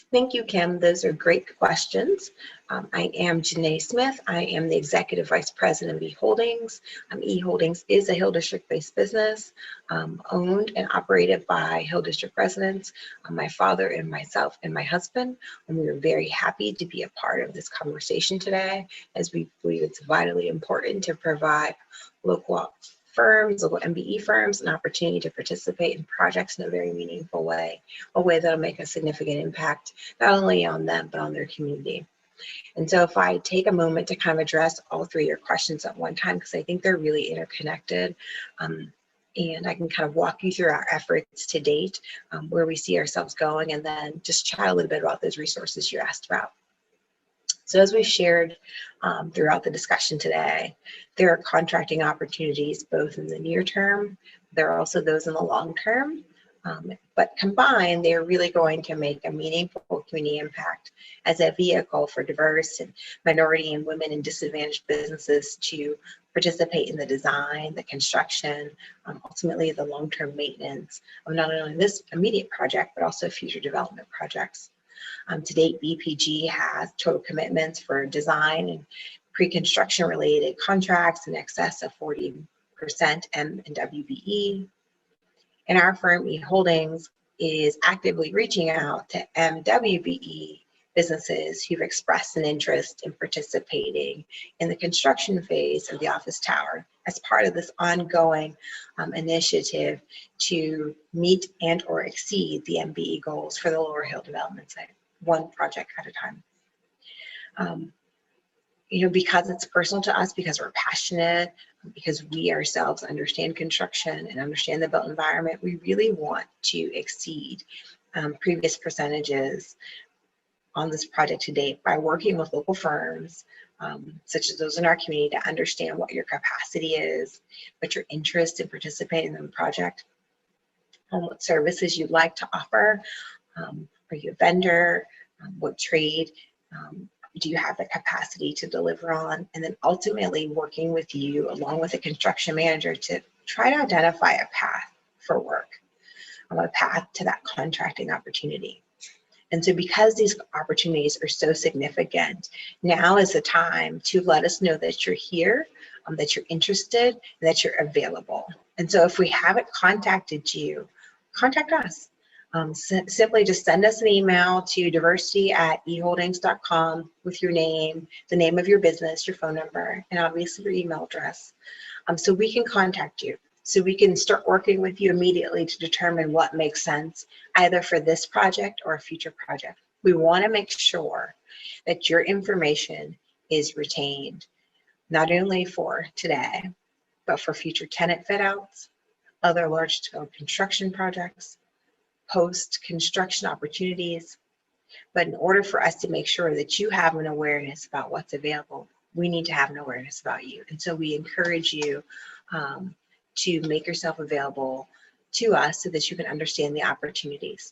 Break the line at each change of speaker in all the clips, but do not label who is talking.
Thank you, Kim. Those are great questions. I am Janae Smith. I am the Executive Vice President of eHoldings. eHoldings is a Hill District-based business owned and operated by Hill District residents, my father and myself and my husband. And we are very happy to be a part of this conversation today, as we believe it's vitally important to provide local firms, local MBE firms, an opportunity to participate in projects in a very meaningful way, a way that'll make a significant impact, not only on them, but on their community. And so if I take a moment to kind of address all three of your questions at one time, because I think they're really interconnected, and I can kind of walk you through our efforts to date, where we see ourselves going, and then just chat a little bit about those resources you asked about. So as we've shared throughout the discussion today, there are contracting opportunities both in the near term, there are also those in the long term, but combined, they're really going to make a meaningful community impact as a vehicle for diverse and minority and women and disadvantaged businesses to participate in the design, the construction, ultimately the long-term maintenance of not only this immediate project, but also future development projects. To date, BPG has total commitments for design and pre-construction related contracts in excess of 40% M and WBE. And our firm, eHoldings, is actively reaching out to MWBE businesses who've expressed an interest in participating in the construction phase of the office tower as part of this ongoing initiative to meet and or exceed the MBE goals for the Lower Hill development site, one project at a time. Because it's personal to us, because we're passionate, because we ourselves understand construction and understand the built environment, we really want to exceed previous percentages on this project to date by working with local firms, such as those in our community, to understand what your capacity is, what your interest in participating in the project, and what services you'd like to offer. Are you a vendor? What trade do you have the capacity to deliver on? And then ultimately working with you along with a construction manager to try to identify a path for work, a path to that contracting opportunity. And so because these opportunities are so significant, now is the time to let us know that you're here, that you're interested, and that you're available. And so if we haven't contacted you, contact us. Simply just send us an email to diversity@eholdings.com with your name, the name of your business, your phone number, and obviously your email address, so we can contact you, so we can start working with you immediately to determine what makes sense, either for this project or a future project. We want to make sure that your information is retained, not only for today, but for future tenant fit outs, other large scale construction projects, post-construction opportunities. But in order for us to make sure that you have an awareness about what's available, we need to have an awareness about you. And so we encourage you to make yourself available to us so that you can understand the opportunities.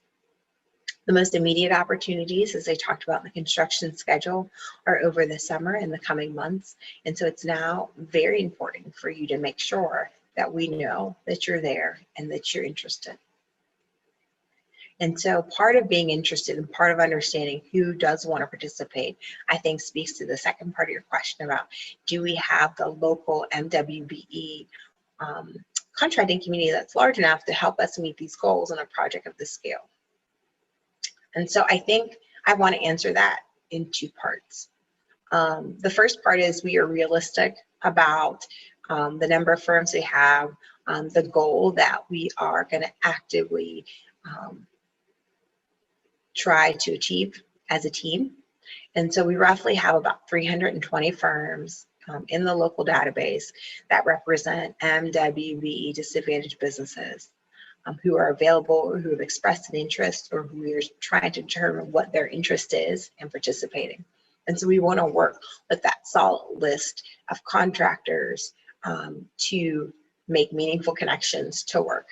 The most immediate opportunities, as I talked about in the construction schedule, are over the summer and the coming months. And so it's now very important for you to make sure that we know that you're there and that you're interested. And so part of being interested and part of understanding who does want to participate, I think speaks to the second part of your question about, do we have the local MWBE contracting community that's large enough to help us meet these goals on a project of this scale? And so I think I want to answer that in two parts. The first part is we are realistic about the number of firms we have, the goal that we are going to actively try to achieve as a team. And so we roughly have about 320 firms in the local database that represent MWBE disadvantaged businesses who are available or who have expressed an interest or who are trying to determine what their interest is in participating. And so we want to work with that solid list of contractors to make meaningful connections to work.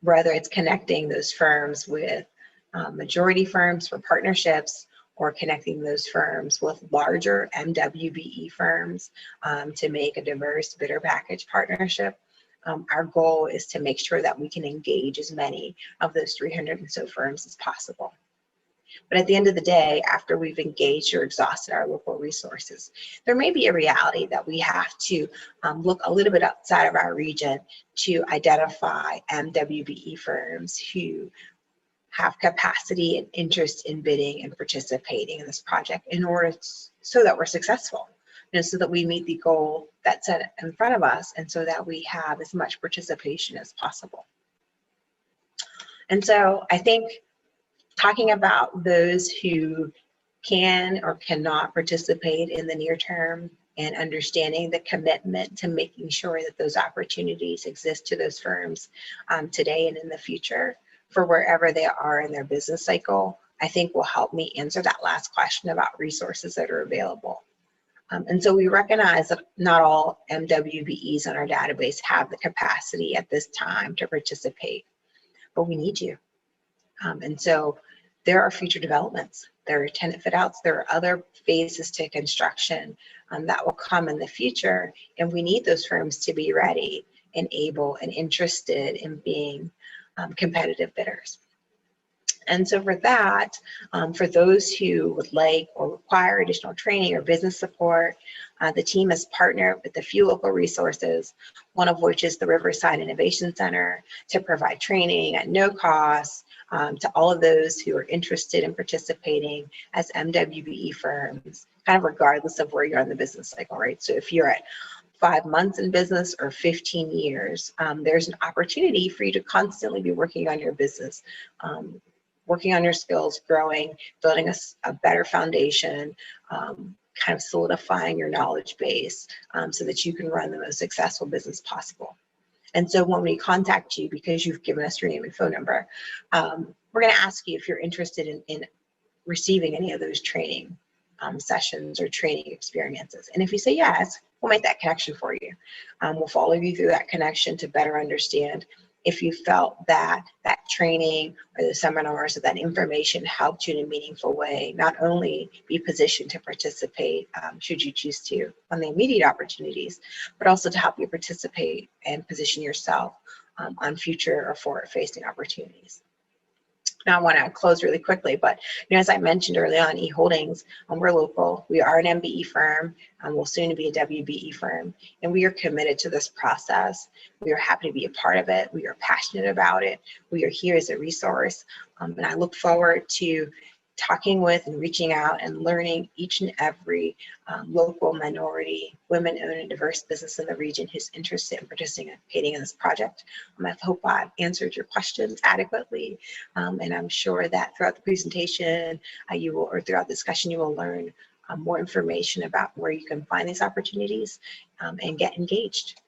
Whether it's connecting those firms with majority firms for partnerships, or connecting those firms with larger MWBE firms to make a diverse bidder package partnership. Our goal is to make sure that we can engage as many of those 300 and so firms as possible. But at the end of the day, after we've engaged or exhausted our local resources, there may be a reality that we have to look a little bit outside of our region to identify MWBE firms who have capacity and interest in bidding and participating in this project in order so that we're successful, so that we meet the goal that's set in front of us, and so that we have as much participation as possible. And so I think talking about those who can or cannot participate in the near term and understanding the commitment to making sure that those opportunities exist to those firms today and in the future for wherever they are in their business cycle, I think will help me answer that last question about resources that are available. And so we recognize that not all MWBEs on our database have the capacity at this time to participate, but we need you. And so there are future developments. There are tenant fit outs. There are other phases to construction that will come in the future. And we need those firms to be ready and able and interested in being competitive bidders. And so for that, for those who would like or require additional training or business support, the team has partnered with a few local resources, one of which is the Riverside Innovation Center, to provide training at no cost to all of those who are interested in participating as MWBE firms, kind of regardless of where you're in the business cycle, right? So if you're at 5 months in business or 15 years, there's an opportunity for you to constantly be working on your business, working on your skills, growing, building a better foundation, kind of solidifying your knowledge base so that you can run the most successful business possible. And so when we contact you, because you've given us your name and phone number, we're going to ask you if you're interested in receiving any of those training sessions or training experiences. And if you say yes, we'll make that connection for you. We'll follow you through that connection to better understand if you felt that that training or the seminars or that information helped you in a meaningful way, not only be positioned to participate should you choose to on the immediate opportunities, but also to help you participate and position yourself on future or forward-facing opportunities. Now I want to close really quickly, but as I mentioned early on, eHoldings, we're local. We are an MBE firm. We'll soon be a WBE firm, and we are committed to this process. We are happy to be a part of it. We are passionate about it. We are here as a resource, and I look forward to talking with and reaching out and learning each and every local minority, women-owned and diverse business in the region who's interested in participating in this project. I hope I've answered your questions adequately, and I'm sure that throughout the presentation or throughout the discussion, you will learn more information about where you can find these opportunities and get engaged.